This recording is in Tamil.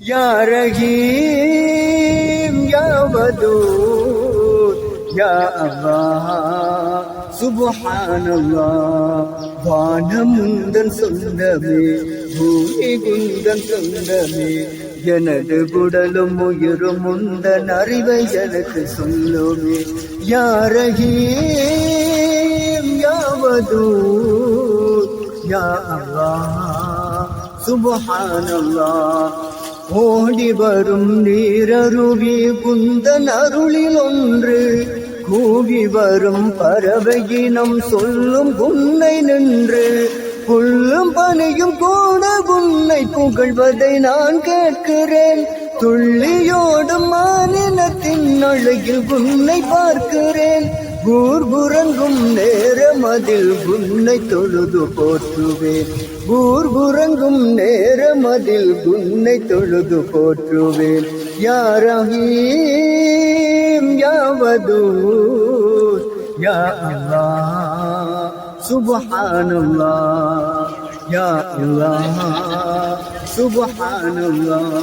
யா ரஹீம் யா வதூத் யா அல்லாஹ் சுப்ஹானல்லாஹ். வானமுந்தன் சொந்தமே, பூமி குந்தன் சொந்தமே, எனது குடலும் உயிரும் முந்தன் அறிவை எனக்கு சொல்லுமே. யா ரஹீம் யா வதூத் யா அல்லாஹ் சுப்ஹானல்லாஹ். ஓடி வரும் நீரருவி குந்தன் அருளில் ஒன்று, கூவி வரும் பறவையினம் சொல்லும் உன்னை நின்று, புல்லும் பனியும் கூட உன்னை புகழ்வதை நான் கேட்கிறேன். துள்ளியோடும் மானினத்தின் அழகில் உன்னை பார்க்கிறேன். ஊர்புறங்கும் நேரமதில் உன்னை தொழுது போற்றுவேன். ஊர்புறங்கும் நேரமதில் உன்னை தொழுது போற்றுவேன். யா ரஹீம் யா வதூத் யா அல்லாஹ் சுப்ஹானல்லாஹ். யா அல்லாஹ் சுப்ஹானல்லாஹ்.